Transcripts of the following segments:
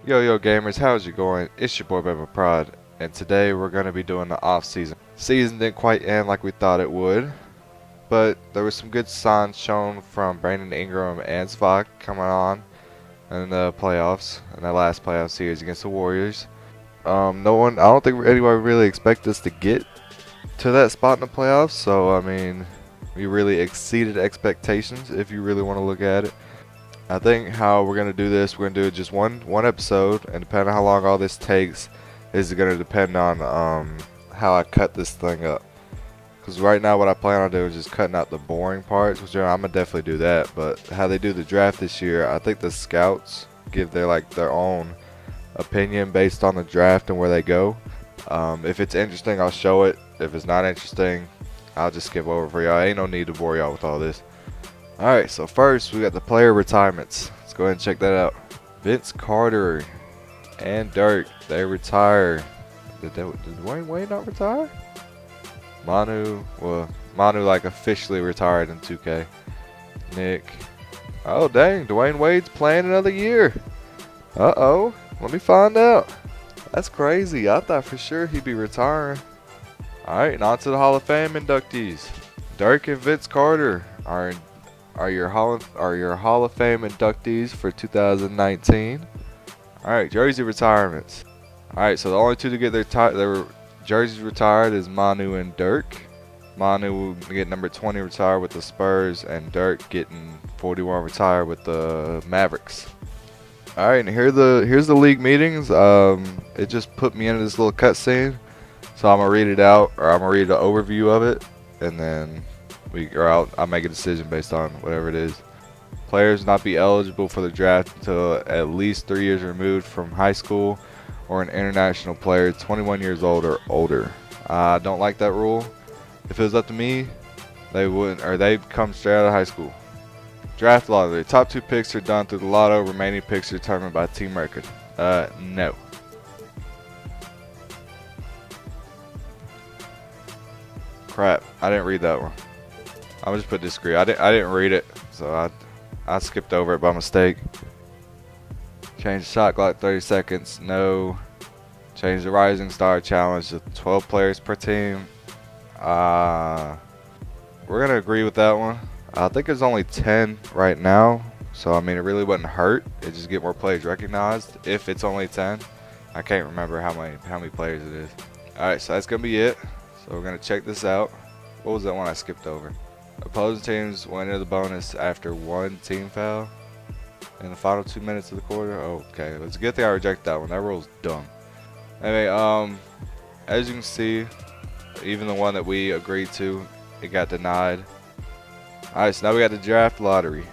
Yo gamers, how's it going? It's your boy Beba Prod, and today we're going to be doing the off season. Season didn't quite end like we thought it would, but there was some good signs shown from Brandon Ingram and Spock coming on in the playoffs, in that last playoff series against the Warriors. I don't think anybody really expected us to get to that spot in the playoffs, so I mean, we really exceeded expectations if you really want to look at it. I think how we're going to do this, we're going to do just one episode, and depending on how long all this takes is going to depend on how I cut this thing up. Because right now what I plan on doing is just cutting out the boring parts, which I'm going to definitely do that. But how they do the draft this year, I think the scouts give their own opinion based on the draft and where they go. If it's interesting, I'll show it. If it's not interesting, I'll just skip over for y'all. Ain't no need to bore y'all with all this. Alright, so first we got the player retirements. Let's go ahead and check that out. Vince Carter and Dirk, they retire. Did Dwayne Wade not retire? Manu like officially retired in 2K. Nick. Oh dang, Dwayne Wade's playing another year. Uh-oh, let me find out. That's crazy. I thought for sure he'd be retiring. Alright, and on to the Hall of Fame inductees. Dirk and Vince Carter are your Hall of Fame inductees for 2019. Alright, jersey retirements. Alright, so the only two to get their jerseys retired is Manu and Dirk. Manu will get number 20 retired with the Spurs, and Dirk getting 41 retired with the Mavericks. Alright, and here's the league meetings. It just put me into this little cutscene, so I'm gonna read it out, or I'm gonna read the overview of it, and then I'll make a decision based on whatever it is. Players not be eligible for the draft until at least 3 years removed from high school, or an international player 21 years old or older. I don't like that rule. If it was up to me, they wouldn't, or they'd come straight out of high school. Draft lottery. Top 2 picks are done through the lotto. Remaining picks are determined by team record. No. Crap, I didn't read that one. I'll just put disagree. I didn't read it, so I skipped over it by mistake. Change the shot clock 30 seconds. No. Change the Rising Star Challenge to 12 players per team. We're gonna agree with that one. I think there's only 10 right now, so I mean it really wouldn't hurt. It just get more players recognized if it's only 10. I can't remember how many players it is. All right, so that's gonna be it. So we're gonna check this out. What was that one I skipped over? Opposing teams will enter the bonus after one team foul in the final 2 minutes of the quarter. Okay, it's a good thing I rejected that one. That rule's dumb. Anyway, as you can see, even the one that we agreed to, it got denied. Alright, so now we got the draft lottery.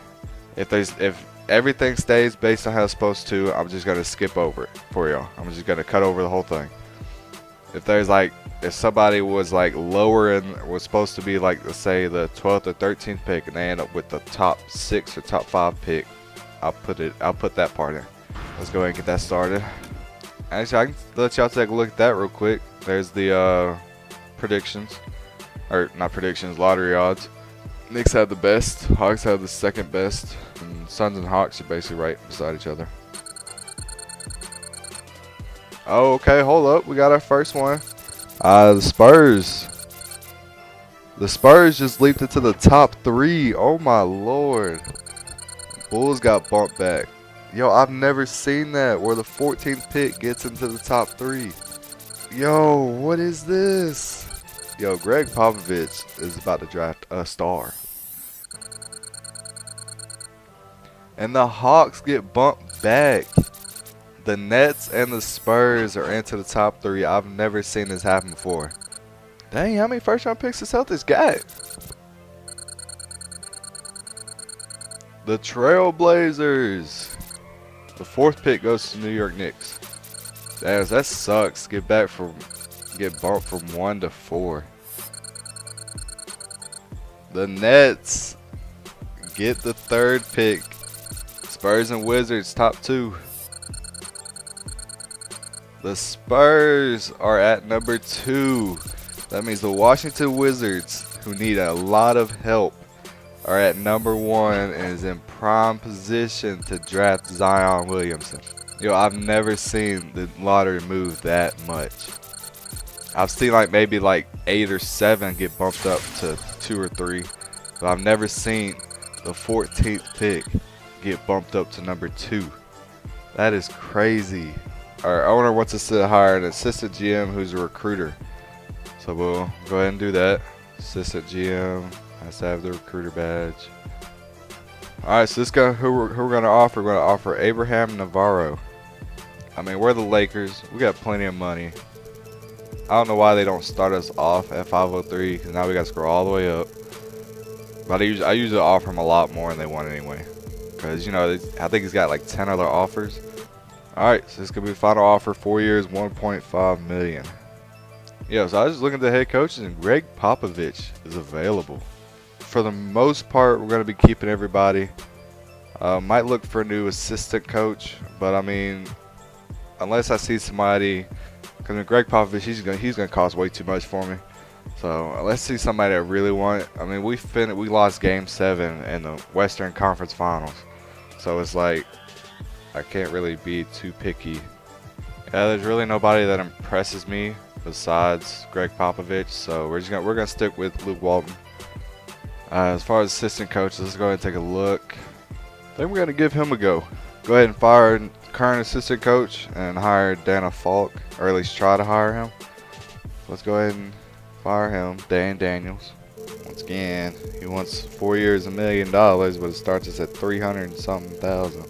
If everything stays based on how it's supposed to, I'm just gonna skip over it for y'all. I'm just gonna cut over the whole thing. If somebody was like lower and was supposed to be like, let's say the 12th or 13th pick, and they end up with the top 6 or top 5 pick, I'll put that part in. Let's go ahead and get that started. Actually, I can let y'all take a look at that real quick. There's the predictions, or not predictions, lottery odds. Knicks have the best, Hawks have the second best, and Suns and Hawks are basically right beside each other. Oh, okay, hold up, we got our first one. The Spurs. The Spurs just leaped into the top 3. Oh my lord. Bulls got bumped back. Yo, I've never seen that where the 14th pick gets into the top 3. Yo, what is this? Yo, Greg Popovich is about to draft a star. And the Hawks get bumped back. The Nets and the Spurs are into the top 3. I've never seen this happen before. Dang, how many first round picks the Celtics got? The Trailblazers. The 4th pick goes to New York Knicks. Damn, that sucks. Get bumped from 1 to 4. The Nets get the 3rd pick. Spurs and Wizards top 2. The Spurs are at number 2. That means the Washington Wizards, who need a lot of help, are at number 1 and is in prime position to draft Zion Williamson. Yo, I've never seen the lottery move that much. I've seen like maybe like 8 or 7 get bumped up to 2 or 3, but I've never seen the 14th pick get bumped up to number 2. That is crazy. Our owner wants us to hire an assistant GM who's a recruiter. So we'll go ahead and do that. Assistant GM has to have the recruiter badge. Alright, so this guy who we're going to offer, we're going to offer Abraham Navarro. I mean, we're the Lakers. We got plenty of money. I don't know why they don't start us off at 503 because now we got to scroll all the way up. But I usually offer him a lot more than they want anyway. Because, you know, I think he's got like 10 other offers. Alright, so this could be the final offer. 4 years, $1.5 million. Yeah, so I was just looking at the head coaches and Greg Popovich is available. For the most part, we're going to be keeping everybody. Might look for a new assistant coach. But, I mean, unless I see somebody... Because Greg Popovich, he's gonna cost way too much for me. So let's see somebody I really want. I mean, we lost Game 7 in the Western Conference Finals, so it's like I can't really be too picky. Yeah, there's really nobody that impresses me besides Greg Popovich, so we're gonna stick with Luke Walton. As far as assistant coaches, let's go ahead and take a look. I think we're gonna give him a go. Go ahead and fire current assistant coach and hire Dana Falk, or at least try to hire him. Let's go ahead and fire him, Dan Daniels. Once again, he wants 4 years, $1 million, but it starts us at 300 and something thousand.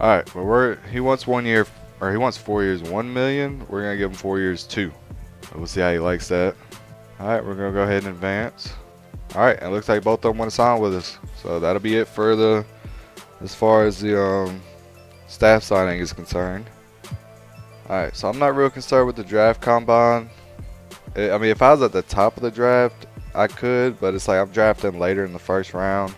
All right, but he wants 1 year, or he wants 4 years, $1 million. We're gonna give him 4 years, 2. We'll see how he likes that. All right, we're gonna go ahead and advance. All right, and it looks like both of them want to sign with us, so that'll be it for as far as the staff signing is concerned. Alright, so I'm not real concerned with the draft combine. I mean, if I was at the top of the draft, I could, but it's like I'm drafting later in the first round.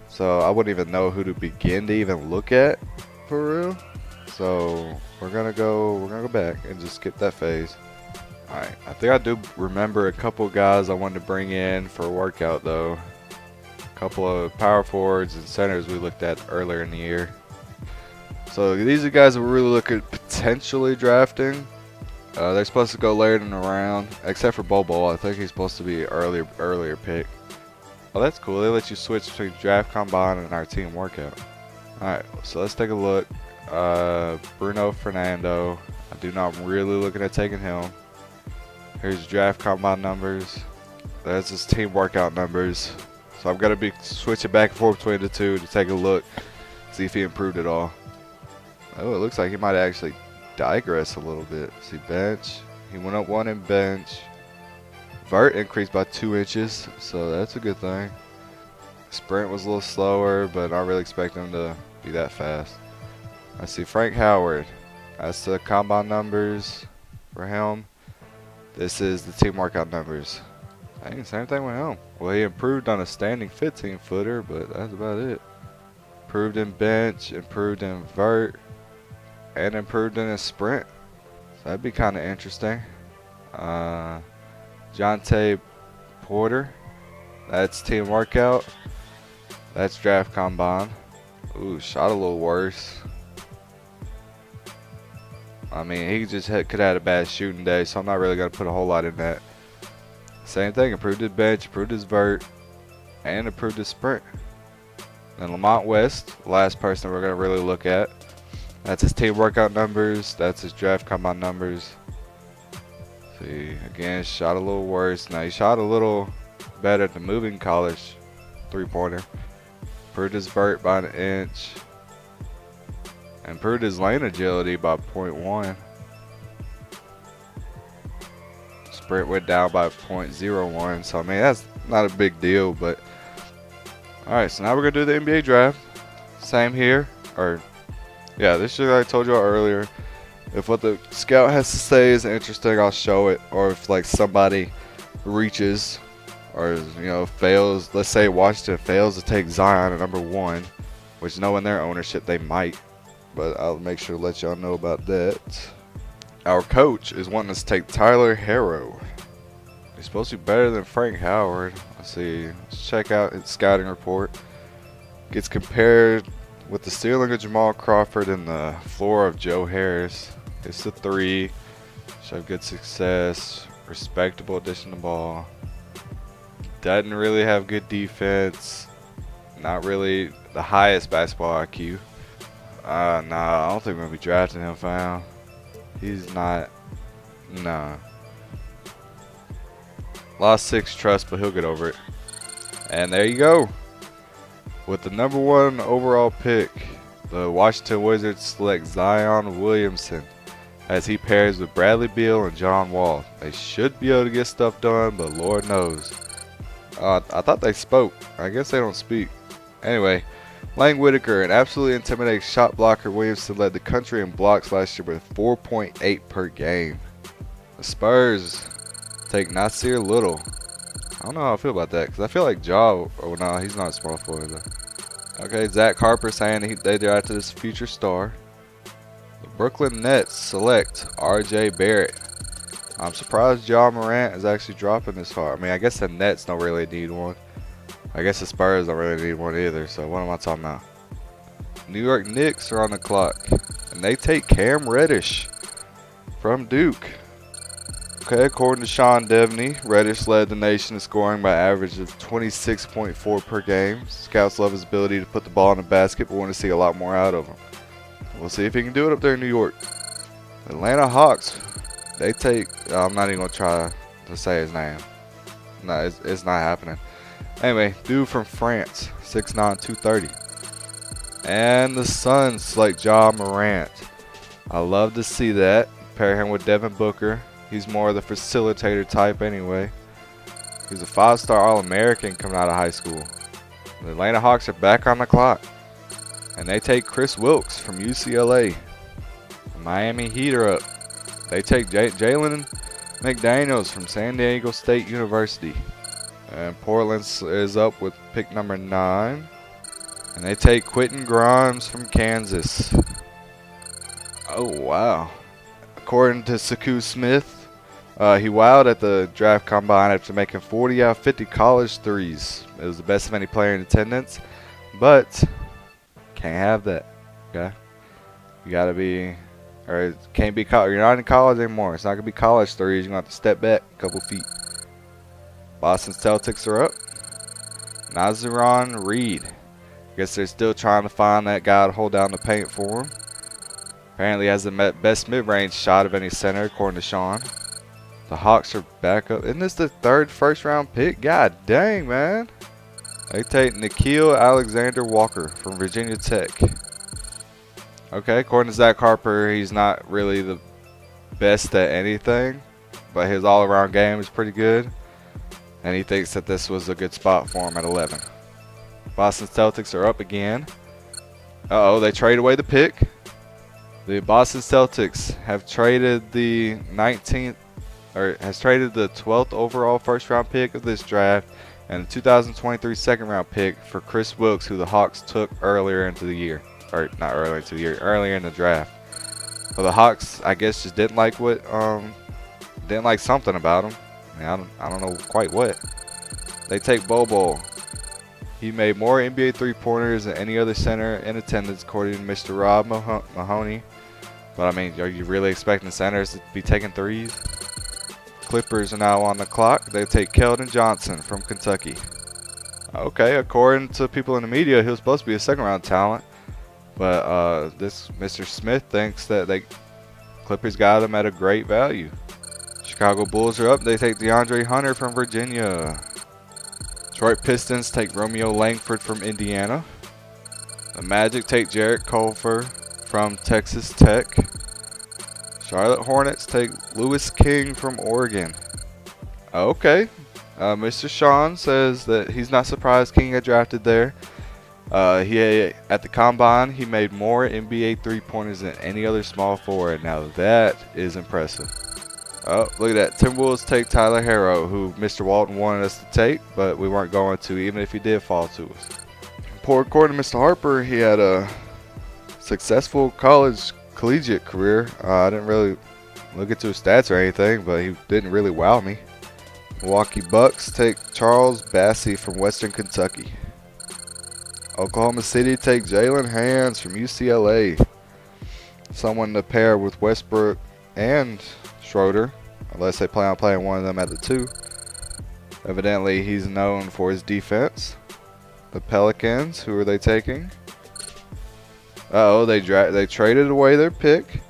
So I wouldn't even know who to begin to even look at for real. So we're gonna go back and just skip that phase. Alright, I think I do remember a couple guys I wanted to bring in for a workout though. A couple of power forwards and centers we looked at earlier in the year. So these are guys that we're really looking at potentially drafting. They're supposed to go later in the round, except for Bobo. I think he's supposed to be an earlier pick. Oh, that's cool. They let you switch between draft combine and our team workout. Alright, so let's take a look. Bruno Fernando. I do not really looking at taking him. Here's draft combine numbers. That's his team workout numbers. So I'm going to be switching back and forth between the two to take a look, see if he improved at all. Oh, it looks like he might actually digress a little bit. See, bench. He went up 1 in bench. Vert increased by 2 inches, so that's a good thing. Sprint was a little slower, but I don't really expect him to be that fast. I see Frank Howard. That's the combine numbers for him. This is the team workout numbers. Dang, same thing with him. Well, he improved on a standing 15-footer, but that's about it. Improved in bench, improved in vert, and improved in his sprint. So that'd be kind of interesting. Jonte Porter. That's team workout. That's draft combine. Ooh, shot a little worse. I mean, he just could have had a bad shooting day, so I'm not really going to put a whole lot in that. Same thing, improved his bench, improved his vert, and improved his sprint. Then Lamont West, the last person we're going to really look at. That's his team workout numbers. That's his draft combine numbers. See, again, shot a little worse. Now, he shot a little better at the moving college three-pointer. Improved his vert by 1 inch. Improved his lane agility by 0.1. Sprint went down by 0.01. So, I mean, that's not a big deal, but... Alright, so now we're going to do the NBA draft. Same here. Yeah, this is like I told you earlier. If what the scout has to say is interesting, I'll show it. Or if like somebody reaches or fails, let's say Washington fails to take Zion at number 1, which knowing their ownership they might, but I'll make sure to let y'all know about that. Our coach is wanting us to take Tyler Harrow. He's supposed to be better than Frank Howard. Let's see. Let's check out his scouting report. Gets compared with the ceiling of Jamal Crawford and the floor of Joe Harris. It's a 3. Should have good success. Respectable addition to ball. Doesn't really have good defense. Not really the highest basketball IQ. Nah, I don't think we're going to be drafting him, fam. He's not. Nah. Lost 6 trust, but he'll get over it. And there you go. With the #1 overall pick, the Washington Wizards select Zion Williamson as he pairs with Bradley Beal and John Wall. They should be able to get stuff done, but Lord knows. I thought they spoke. I guess they don't speak. Anyway, Lang Whitaker, an absolutely intimidating shot blocker. Williamson led the country in blocks last year with 4.8 per game. The Spurs take Nasir Little. I don't know how I feel about that, because I feel like Ja, oh no, he's not a small forward though. Okay, Zach Harper saying they drafted this future star. The Brooklyn Nets select R.J. Barrett. I'm surprised Ja Morant is actually dropping this far. I mean, I guess the Nets don't really need one. I guess the Spurs don't really need one either, so what am I talking about? New York Knicks are on the clock, and they take Cam Reddish from Duke. Okay, according to Sean Devney, Reddish led the nation in scoring by an average of 26.4 per game. Scouts love his ability to put the ball in the basket, but want to see a lot more out of him. We'll see if he can do it up there in New York. Atlanta Hawks, they take, I'm not even going to try to say his name. No, it's not happening. Anyway, dude from France, 6'9", 230. And the Suns select Ja Morant. I love to see that. Pair him with Devin Booker. He's more of the facilitator type anyway. He's a 5-star All-American coming out of high school. The Atlanta Hawks are back on the clock. And they take Chris Wilkes from UCLA. The Miami Heat are up. They take Jalen McDaniels from San Diego State University. And Portland is up with pick number 9. And they take Quentin Grimes from Kansas. Oh, wow. According to Saku Smith, he wowed at the draft combine after making 40 out of 50 college threes. It was the best of any player in attendance, but can't have that. Okay, you gotta be, or it can't be. You're not in college anymore. It's not gonna be college threes. You're gonna have to step back a couple feet. Boston Celtics are up. Nazaron Reed. I guess they're still trying to find that guy to hold down the paint for him. Apparently has the best mid-range shot of any center, according to Sean. The Hawks are back up. Isn't this the 3rd first-round pick? God dang, man. They take Nickeil Alexander-Walker from Virginia Tech. Okay, according to Zach Harper, he's not really the best at anything, but his all-around game is pretty good. And he thinks that this was a good spot for him at 11. Boston Celtics are up again. Uh-oh, they trade away the pick. The Boston Celtics have traded the 12th overall first-round pick of this draft and the 2023 second-round pick for Chris Wilkes, who the Hawks took earlier into the year, or not earlier into the year, earlier in the draft. Well, the Hawks, I guess, just didn't like something about him. I don't know quite what. They take Bobo. He made more NBA three-pointers than any other center in attendance, according to Mr. Rob Mahoney. But, I mean, are you really expecting centers to be taking threes? Clippers are now on the clock. They take Keldon Johnson from Kentucky. Okay, according to people in the media, he was supposed to be a second-round talent. But this Mr. Smith thinks that Clippers got him at a great value. Chicago Bulls are up. They take DeAndre Hunter from Virginia. Detroit Pistons take Romeo Langford from Indiana. The Magic take Jarrett Culver from Texas Tech. Charlotte Hornets take Lewis King from Oregon. Okay. Mr. Sean says that he's not surprised King got drafted there. At the combine, he made more NBA three-pointers than any other small forward. Now that is impressive. Oh, look at that. Timberwolves take Tyler Herro, who Mr. Walton wanted us to take, but we weren't going to, even if he did fall to us. According to Mr. Harper, he had a successful collegiate career. I didn't really look into his stats or anything, but he didn't really wow me. Milwaukee Bucks take Charles Bassey from Western Kentucky. Oklahoma City take Jalen Hands from UCLA. Someone to pair with Westbrook and Schroeder, unless they plan on playing one of them at the 2. Evidently, he's known for his defense. The Pelicans, who are they taking? They traded away their pick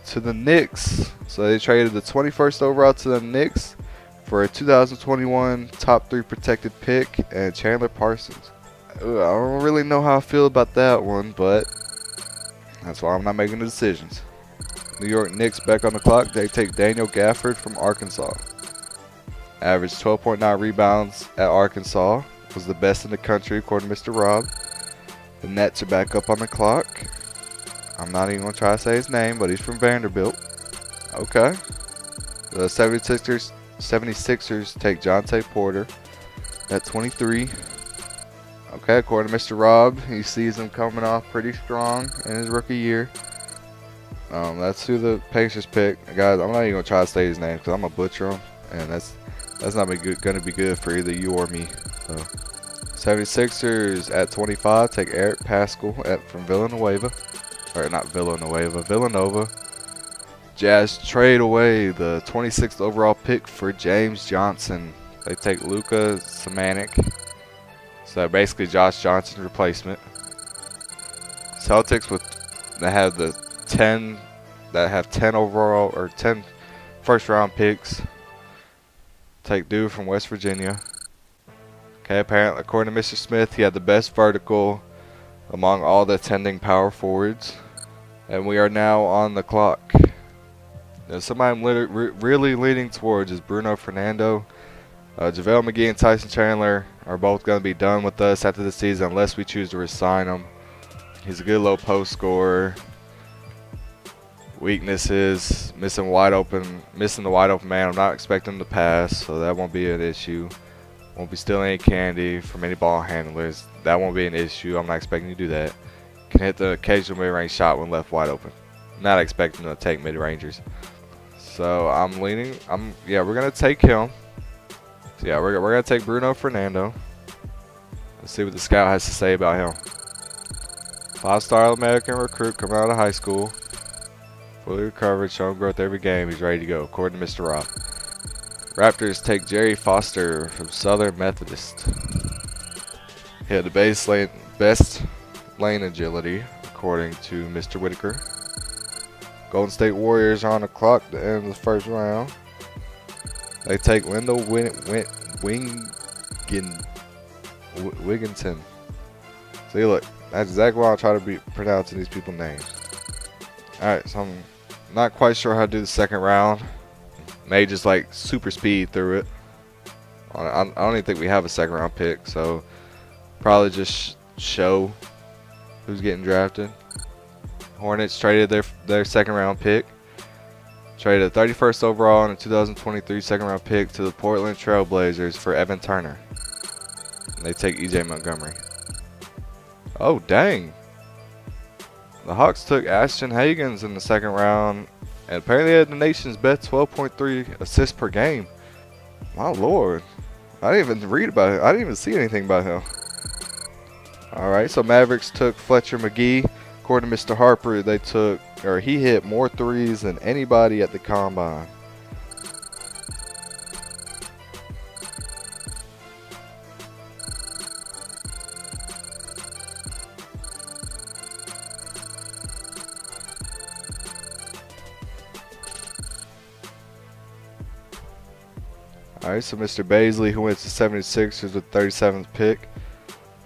to the Knicks. So they traded the 21st overall to the Knicks for a 2021 top 3 protected pick and Chandler Parsons. I don't really know how I feel about that one, but that's why I'm not making the decisions. New York Knicks back on the clock. They take Daniel Gafford from Arkansas. Averaged 12.9 rebounds at Arkansas. Was the best in the country according to Mr. Rob. The Nets are back up on the clock. I'm not even going to try to say his name, but he's from Vanderbilt. Okay. The 76ers take Jonte Porter at 23. Okay, according to Mr. Rob, he sees him coming off pretty strong in his rookie year. That's who the Pacers pick. Guys, I'm not even going to try to say his name because I'm going to butcher him. And that's not going to be good for either you or me. So, 76ers at 25 take Eric Paschall from Villanova. Or not Villanova. Jazz trade away the 26th overall pick for James Johnson. They take Luka Samanic. So basically Josh Johnson's replacement. Celtics they have 10 overall or 10 first round picks. Take dude from West Virginia. Okay, apparently according to Mr. Smith, he had the best vertical among all the attending power forwards. And we are now on the clock. Now, somebody I'm really leaning towards is Bruno Fernando. JaVale McGee and Tyson Chandler are both going to be done with us after the season unless we choose to resign him. He's a good low post scorer. Weaknesses, missing the wide open man. I'm not expecting him to pass, so that won't be an issue. Won't be stealing any candy from any ball handlers. That won't be an issue. I'm not expecting to do that. Can hit the occasional mid-range shot when left wide open. Not expecting to take mid-rangers. So we're gonna take him. So yeah, we're gonna take Bruno Fernando. Let's see what the scout has to say about him. 5-star American recruit coming out of high school. Fully recovered, showing growth every game. He's ready to go, according to Mr. Rob. Raptors take Jerry Foster from Southern Methodist. He had the best lane agility, according to Mr. Whitaker. Golden State Warriors are on the clock at the end of the first round. They take Wendell Wigginton. See, look, that's exactly what I'll try to be pronouncing these people's names. Alright, so I'm not quite sure how to do the second round. May just like super speed through it. I don't even think we have a second round pick, so probably just show who's getting drafted. Hornets traded their second round pick. Traded a 31st overall and a 2023 second round pick to the Portland Trail Blazers for Evan Turner. And they take EJ Montgomery. Oh, dang. The Hawks took Ashton Hagans in the second round. And apparently had the nation's best 12.3 assists per game. My lord. I didn't even read about it. I didn't even see anything about him. Alright, so Mavericks took Fletcher McGee. According to Mr. Harper, he hit more threes than anybody at the combine. Alright, so Mr. Baisley, who went to 76ers with 37th pick.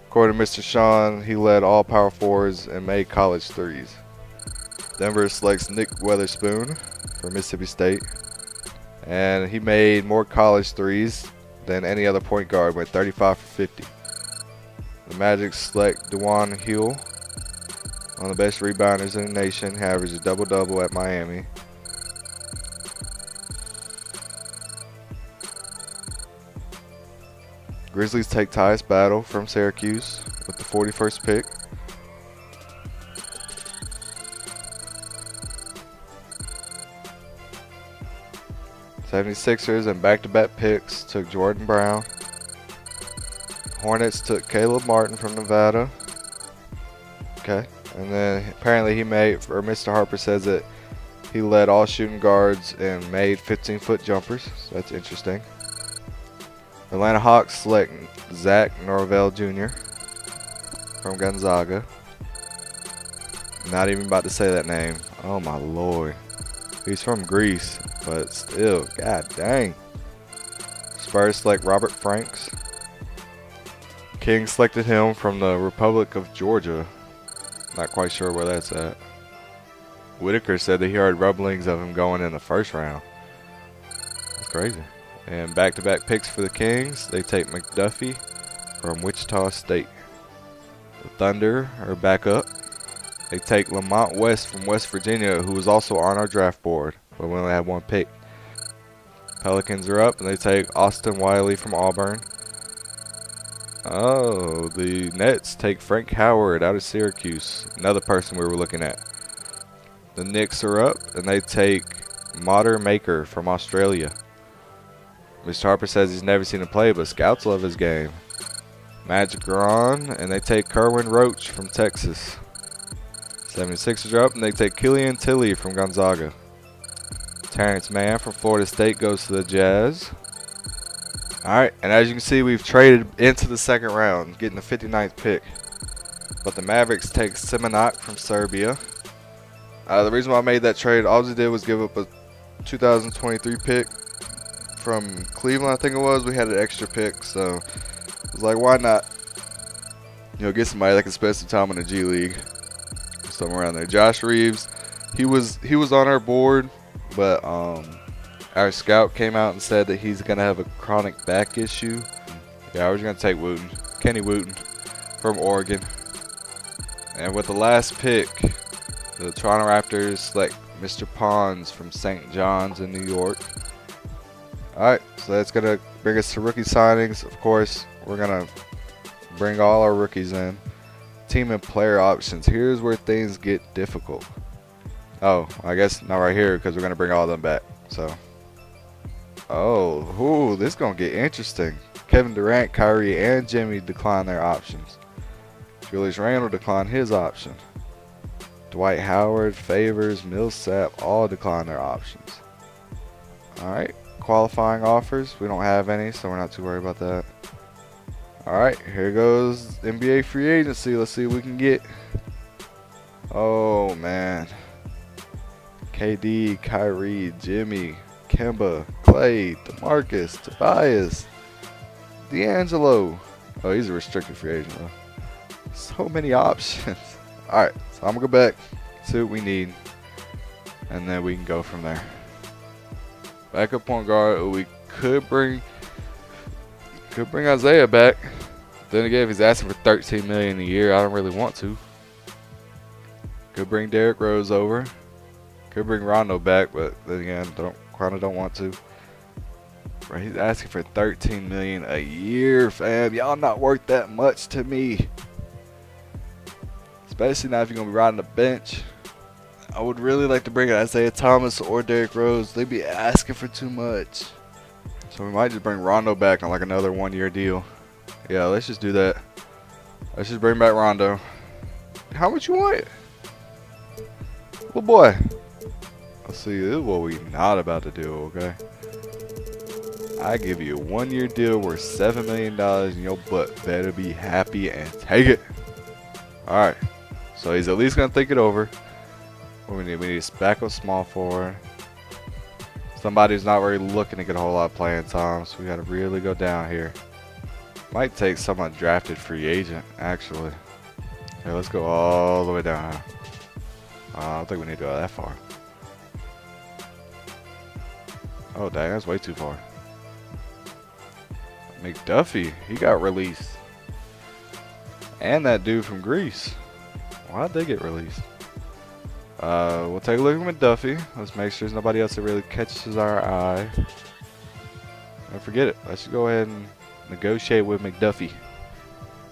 According to Mr. Sean, he led all power forwards and made college threes. Denver selects Nick Weatherspoon for Mississippi State. And he made more college threes than any other point guard, went 35 for 50. The Magic select DeJuan Hill, one of the best rebounders in the nation. He averaged a double-double at Miami. Grizzlies take Tyus Battle from Syracuse with the 41st pick. '76ers and back-to-back picks took Jordan Brown. Hornets took Caleb Martin from Nevada. Okay. And then apparently he made, or Mr. Harper says that he led all shooting guards and made 15-foot jumpers. So that's interesting. Atlanta Hawks select Zach Norvell Jr. from Gonzaga. Not even about to say that name. Oh my lord. He's from Greece, but still, god dang. Spurs select Robert Franks. Kings selected him from the Republic of Georgia. Not quite sure where that's at. Whitaker said that he heard rumblings of him going in the first round. That's crazy. And back-to-back picks for the Kings. They take McDuffie from Wichita State. The Thunder are back up. They take Lamont West from West Virginia, who was also on our draft board, but we only had one pick. Pelicans are up, and they take Austin Wiley from Auburn. Oh, the Nets take Frank Howard out of Syracuse, another person we were looking at. The Knicks are up, and they take Mater Maker from Australia. Mr. Harper says he's never seen him play, but scouts love his game. Magic are on, and they take Kerwin Roach from Texas. 76ers are up, and they take Killian Tilly from Gonzaga. Terrence Mann from Florida State goes to the Jazz. Alright, and as you can see, we've traded into the second round, getting the 59th pick. But the Mavericks take Simonak from Serbia. The reason why I made that trade, all I did was give up a 2023 pick from Cleveland, I think it was. We had an extra pick, so I was like, why not, get somebody that can spend some time in the G League, somewhere around there. Josh Reeves, he was on our board, but our scout came out and said that he's gonna have a chronic back issue. Yeah, we're just gonna take Wooten, Kenny Wooten from Oregon. And with the last pick, the Toronto Raptors select Mr. Pons from St. John's in New York. Alright, so that's going to bring us to rookie signings. Of course, we're going to bring all our rookies in. Team and player options. Here's where things get difficult. Oh, I guess not right here because we're going to bring all of them back. So, this is going to get interesting. Kevin Durant, Kyrie, and Jimmy decline their options. Julius Randle declined his option. Dwight Howard, Favors, Millsap all decline their options. Alright, qualifying offers. We don't have any, so we're not too worried about that. Alright, here goes NBA free agency. Let's see what we can get. Oh, man. KD, Kyrie, Jimmy, Kemba, Clay, DeMarcus, Tobias, D'Angelo. Oh, he's a restricted free agent, though. So many options. Alright, so I'm going to go back, see what we need, and then we can go from there. Backup point guard, we could bring Isaiah back. Then again, if he's asking for $13 million a year, I don't really want to. Could bring Derrick Rose over. Could bring Rondo back, but then again, kind of don't want to. Right, he's asking for $13 million a year, fam. Y'all not worth that much to me. Especially now if you're going to be riding the bench. I would really like to bring in Isaiah Thomas or Derrick Rose. They'd be asking for too much. So we might just bring Rondo back on like another 1-year deal. Yeah, let's just do that. Let's just bring back Rondo. How much you want? Well, boy. Let's see, this is what we're not about to do, okay? I give you a 1-year deal worth $7 million and your butt better be happy and take it. Alright. So he's at least going to think it over. What we need a backup small forward. Somebody who's not really looking to get a whole lot of playing time. So we got to really go down here. Might take someone drafted free agent, actually. Okay, let's go all the way down. I don't think we need to go that far. Oh, dang, that's way too far. McDuffie, he got released. And that dude from Greece. Why'd they get released? We'll take a look at McDuffie. Let's make sure there's nobody else that really catches our eye. Don't forget it. Let's go ahead and negotiate with McDuffie.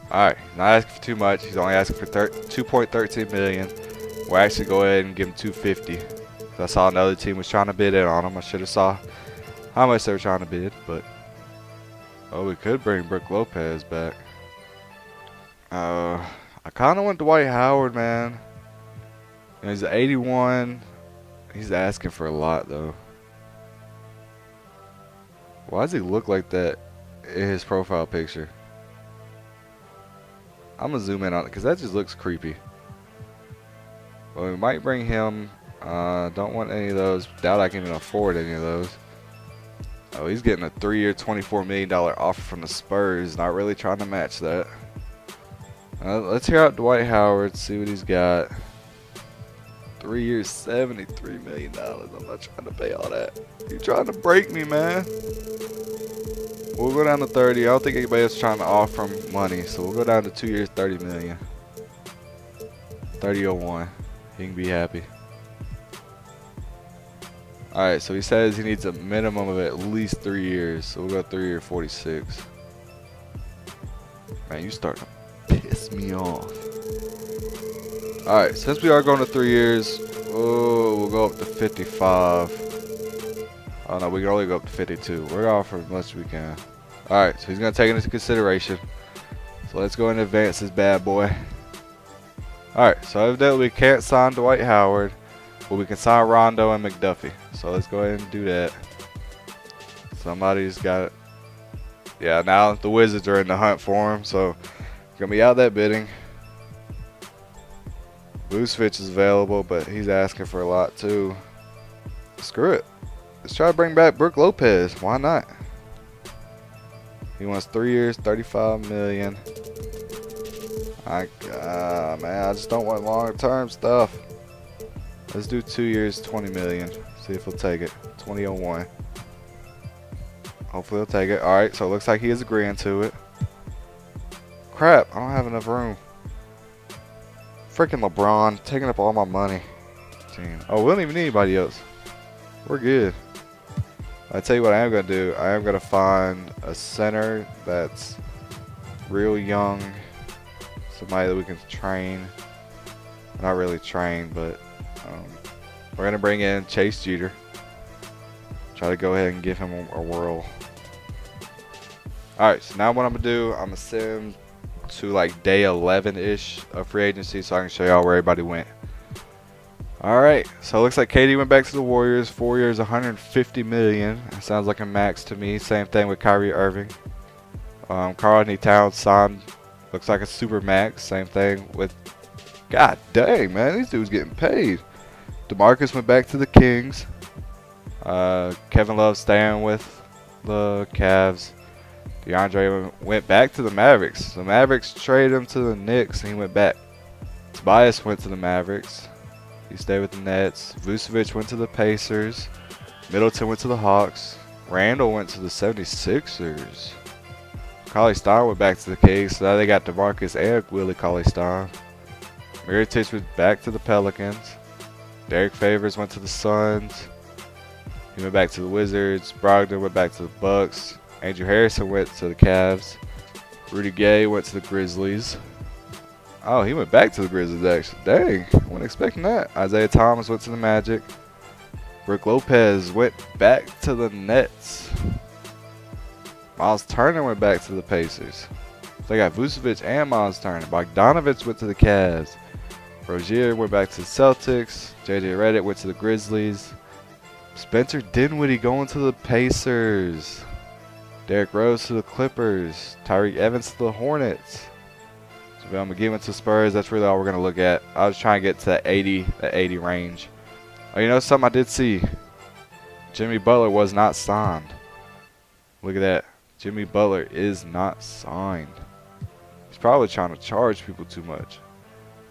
Alright, not asking for too much. He's only asking for $2.13 million. We'll actually go ahead and give him $250. I saw another team was trying to bid in on him. I should have saw how much they were trying to bid, but we could bring Brook Lopez back. I I kind of want Dwight Howard, man. He's 81. He's asking for a lot, though. Why does he look like that in his profile picture? I'm going to zoom in on it because that just looks creepy. Well, we might bring him. Don't want any of those. Doubt I can even afford any of those. Oh, he's getting a 3-year, $24 million offer from the Spurs. Not really trying to match that. Let's hear out Dwight Howard, see what he's got. 3 years, $73 million. I'm not trying to pay all that. You're trying to break me, man. We'll go down to 30. I don't think anybody else is trying to offer him money, so we'll go down to 2 years, $30 million. 3001. He can be happy. Alright, so he says he needs a minimum of at least 3 years, so we'll go 3 year 46. Man, you starting to piss me off. Alright, since we are going to 3 years, we'll go up to 55. Oh no, we can only go up to 52. We're going to offer as much as we can. Alright, so he's going to take it into consideration. So let's go ahead and advance this bad boy. Alright, so evidently we can't sign Dwight Howard, but we can sign Rondo and McDuffie. So let's go ahead and do that. Somebody's got it. Yeah, now the Wizards are in the hunt for him, so going to be out that bidding. Vucevic is available, but he's asking for a lot too. Screw it. Let's try to bring back Brook Lopez. Why not? He wants 3 years, $35 million. Man, I just don't want long-term stuff. Let's do 2 years, $20 million. See if he'll take it. 2001. Hopefully he'll take it. All right, so it looks like he is agreeing to it. Crap, I don't have enough room. Freaking LeBron taking up all my money. Team. Oh, we don't even need anybody else. We're good. I tell you what I am going to do. I am going to find a center that's real young. Somebody that we can train. Not really train, but we're going to bring in Chase Jeter. Try to go ahead and give him a whirl. Alright, so now what I'm going to do, I'm going to send to like day 11-ish of free agency so I can show y'all where everybody went. Alright, so it looks like KD went back to the Warriors. 4 years, $150 million. That sounds like a max to me. Same thing with Kyrie Irving. Karl-Anthony Towns signed. Looks like a super max. Same thing with... God dang, man. These dudes getting paid. DeMarcus went back to the Kings. Kevin Love staying with the Cavs. DeAndre went back to the Mavericks. The Mavericks traded him to the Knicks and he went back. Tobias went to the Mavericks. He stayed with the Nets. Vucevic went to the Pacers. Middleton went to the Hawks. Randall went to the 76ers. Cauley-Stein went back to the Kings. So now they got DeMarcus and Willie Cauley-Stein. Mirotic went back to the Pelicans. Derek Favors went to the Suns. He went back to the Wizards. Brogdon went back to the Bucks. Andrew Harrison went to the Cavs. Rudy Gay went to the Grizzlies. Oh, he went back to the Grizzlies, actually. Dang, wasn't expecting that. Isaiah Thomas went to the Magic. Brook Lopez went back to the Nets. Miles Turner went back to the Pacers. So they got Vucevic and Miles Turner. Bogdanovich went to the Cavs. Rozier went back to the Celtics. JJ Redick went to the Grizzlies. Spencer Dinwiddie going to the Pacers. Derrick Rose to the Clippers. Tyreek Evans to the Hornets. JaVale McGee went to Spurs. That's really all we're going to look at. I was trying to get to that 80 range. Oh, you know something I did see? Jimmy Butler was not signed. Look at that. Jimmy Butler is not signed. He's probably trying to charge people too much.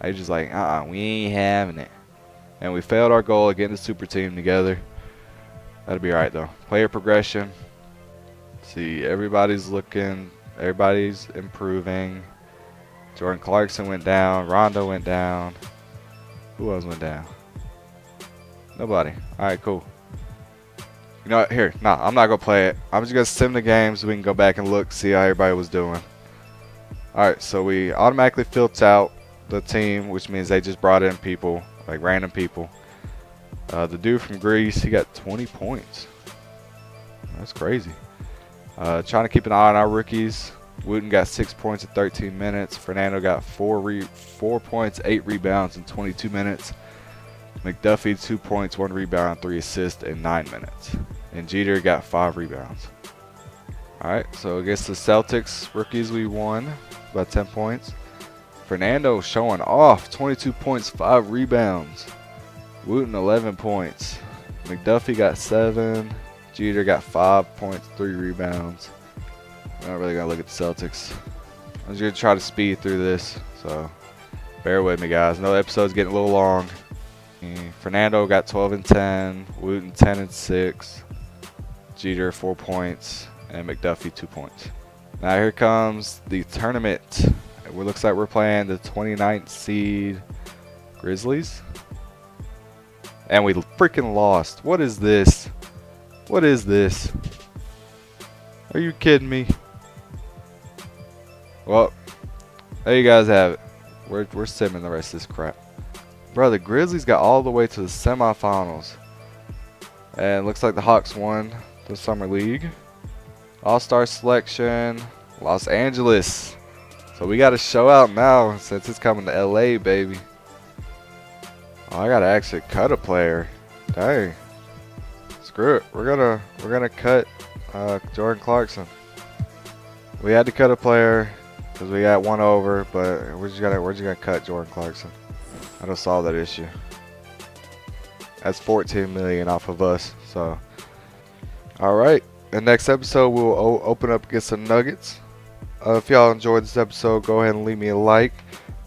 He's just like, we ain't having it. And we failed our goal of getting the super team together. That'll be alright though. Player progression. See, everybody's looking. Everybody's improving. Jordan Clarkson went down. Rondo went down. Who else went down? Nobody. Alright, cool. You know what? Here. Nah, I'm not going to play it. I'm just going to sim the games so we can go back and look, see how everybody was doing. Alright, so we automatically filter out the team, which means they just brought in people, like random people. The dude from Greece, he got 20 points. That's crazy. Trying to keep an eye on our rookies. Wooten got 6 points in 13 minutes. Fernando got 4 points, 8 rebounds in 22 minutes. McDuffie 2 points, 1 rebound, 3 assists in 9 minutes. And Jeter got 5 rebounds. Alright, so against the Celtics, rookies we won by 10 points. Fernando showing off, 22 points, 5 rebounds. Wooten 11 points. McDuffie got 7. Jeter got 5 points, 3 rebounds. I'm not really going to look at the Celtics. I'm just going to try to speed through this, so bear with me, guys. I know the episode's getting a little long. Fernando got 12 and 10. Wooten 10 and 6. Jeter 4 points. And McDuffie 2 points. Now here comes the tournament. It looks like we're playing the 29th seed Grizzlies. And we freaking lost. What is this? What is this? Are you kidding me? Well, there you guys have it. We're simming the rest of this crap. Bro, the Grizzlies got all the way to the semifinals. And looks like the Hawks won the Summer League. All-Star selection, Los Angeles. So we got to show out now since it's coming to LA, baby. Oh, I gotta actually cut a player. Dang. Screw it. We're gonna cut Jordan Clarkson. We had to cut a player because we got one over, but we're just gonna cut Jordan Clarkson. That'll solve that issue. That's 14 million off of us. So, all right. The next episode we'll open up against the Nuggets. If y'all enjoyed this episode, go ahead and leave me a like.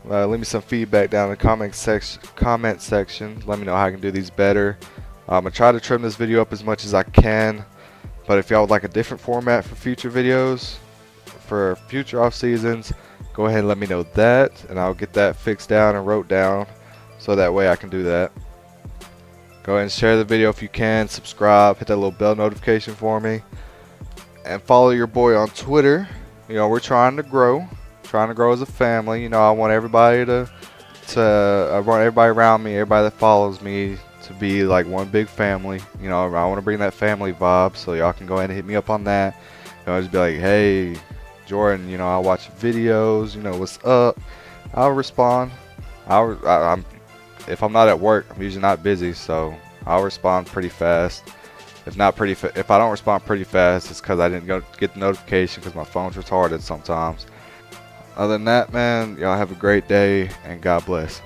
Leave me some feedback down in the comment section. Let me know how I can do these better. I'm going to try to trim this video up as much as I can. But if y'all would like a different format for future videos, for future off seasons, go ahead and let me know that. And I'll get that fixed down and wrote down so that way I can do that. Go ahead and share the video if you can. Subscribe. Hit that little bell notification for me. And follow your boy on Twitter. You know, we're trying to grow. Trying to grow as a family. You know, I want everybody I want everybody around me, everybody that follows me, to be like one big family. You know, I want to bring that family vibe, so y'all can go ahead and hit me up on that. You know, just be like, hey, Jordan, you know, I watch videos. You know, what's up? I'll respond. If I'm not at work, I'm usually not busy, so I'll respond pretty fast. If I don't respond pretty fast, it's because I didn't get the notification because my phone's retarded sometimes. Other than that, man, y'all have a great day and God bless.